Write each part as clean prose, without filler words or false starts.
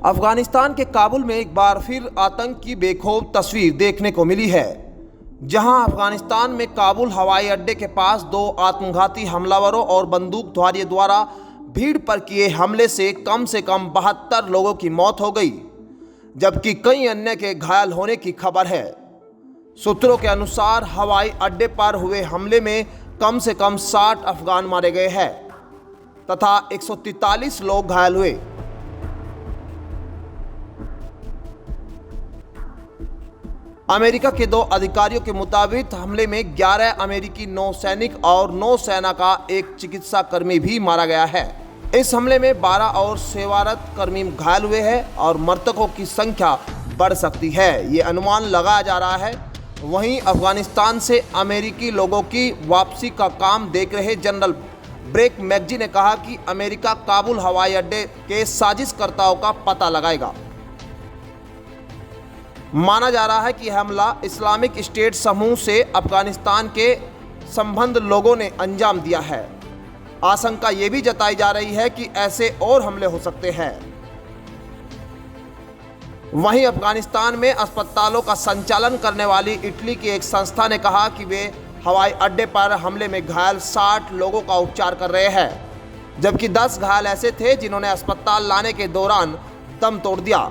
अफगानिस्तान के काबुल में एक बार फिर आतंक की बेखौफ तस्वीर देखने को मिली है, जहां अफगानिस्तान में काबुल हवाई अड्डे के पास दो आत्मघाती हमलावरों और बंदूकधारियों द्वारा भीड़ पर किए हमले से कम 72 लोगों की मौत हो गई, जबकि कई अन्य के घायल होने की खबर है। सूत्रों के अनुसार हवाई अड्डे पर हुए हमले में कम से कम 60 अफगान मारे गए हैं तथा 143 लोग घायल हुए। अमेरिका के दो अधिकारियों के मुताबिक हमले में 11 अमेरिकी नौसैनिक और नौसेना का एक चिकित्सा कर्मी भी मारा गया है। इस हमले में 12 और सेवारत कर्मी घायल हुए हैं और मृतकों की संख्या बढ़ सकती है, ये अनुमान लगाया जा रहा है। वहीं अफगानिस्तान से अमेरिकी लोगों की वापसी का काम देख रहे जनरल ब्रेक मैकजी ने कहा कि अमेरिका काबुल हवाई अड्डे के साजिशकर्ताओं का पता लगाएगा। माना जा रहा है कि हमला इस्लामिक स्टेट समूह से अफगानिस्तान के संबंध लोगों ने अंजाम दिया है। आशंका ये भी जताई जा रही है कि ऐसे और हमले हो सकते हैं। वहीं अफगानिस्तान में अस्पतालों का संचालन करने वाली इटली की एक संस्था ने कहा कि वे हवाई अड्डे पर हमले में घायल 60 लोगों का उपचार कर रहे हैं, जबकि 10 घायल ऐसे थे जिन्होंने अस्पताल लाने के दौरान दम तोड़ दिया।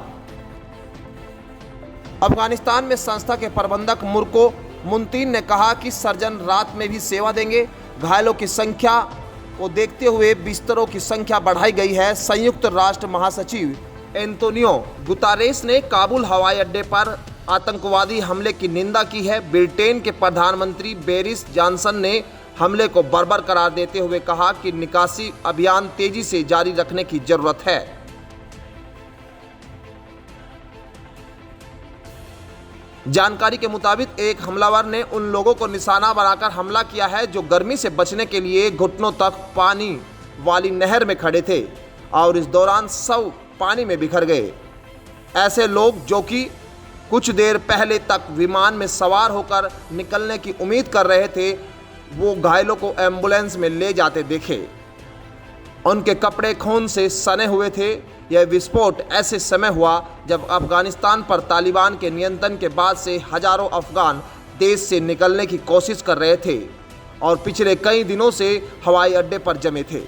अफगानिस्तान में संस्था के प्रबंधक मुर्को मुंतीन ने कहा कि सर्जन रात में भी सेवा देंगे। घायलों की संख्या को देखते हुए बिस्तरों की संख्या बढ़ाई गई है। संयुक्त राष्ट्र महासचिव एंटोनियो गुतारेस ने काबुल हवाई अड्डे पर आतंकवादी हमले की निंदा की है। ब्रिटेन के प्रधानमंत्री बोरिस जॉनसन ने हमले को बर्बर करार देते हुए कहा कि निकासी अभियान तेजी से जारी रखने की जरूरत है। जानकारी के मुताबिक एक हमलावर ने उन लोगों को निशाना बनाकर हमला किया है जो गर्मी से बचने के लिए घुटनों तक पानी वाली नहर में खड़े थे और इस दौरान सब पानी में बिखर गए। ऐसे लोग जो कि कुछ देर पहले तक विमान में सवार होकर निकलने की उम्मीद कर रहे थे, वो घायलों को एम्बुलेंस में ले जाते देखे। उनके कपड़े खून से सने हुए थे। यह विस्फोट ऐसे समय हुआ जब अफगानिस्तान पर तालिबान के नियंत्रण के बाद से हजारों अफगान देश से निकलने की कोशिश कर रहे थे और पिछले कई दिनों से हवाई अड्डे पर जमे थे।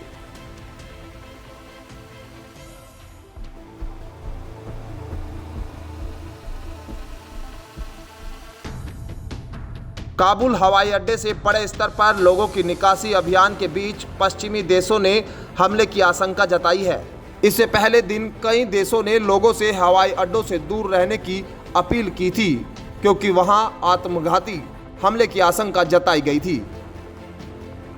काबुल हवाई अड्डे से बड़े स्तर पर लोगों की निकासी अभियान के बीच पश्चिमी देशों ने हमले की आशंका जताई है। इससे पहले दिन कई देशों ने लोगों से हवाई अड्डों से दूर रहने की अपील की थी, क्योंकि वहां आत्मघाती हमले की आशंका जताई गई थी।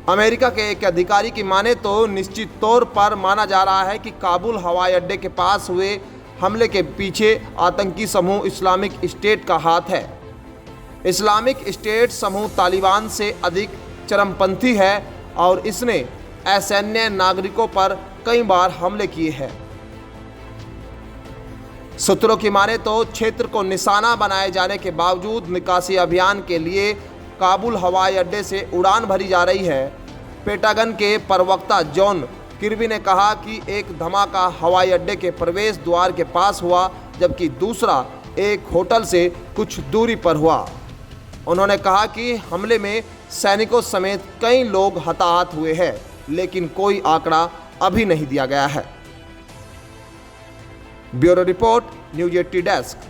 अमेरिका के एक अधिकारी की माने तो निश्चित तौर पर माना जा रहा है कि काबुल हवाई अड्डे के पास हुए हमले के पीछे आतंकी समूह इस्लामिक स्टेट का हाथ है। इस्लामिक स्टेट समूह तालिबान से अधिक चरमपंथी है और इसने असैन्य नागरिकों पर कई बार हमले किए हैं। सूत्रों की माने तो क्षेत्र को निशाना बनाए जाने के बावजूद निकासी अभियान के लिए काबुल हवाई अड्डे से उड़ान भरी जा रही है। पेंटागन के प्रवक्ता जॉन किर्बी ने कहा कि एक धमाका हवाई अड्डे के प्रवेश द्वार के पास हुआ, जबकि दूसरा एक होटल से कुछ दूरी पर हुआ। उन्होंने कहा कि हमले में सैनिकों समेत कई लोग हताहत हुए हैं, लेकिन कोई आंकड़ा अभी नहीं दिया गया है। Bureau report, news 80 desk.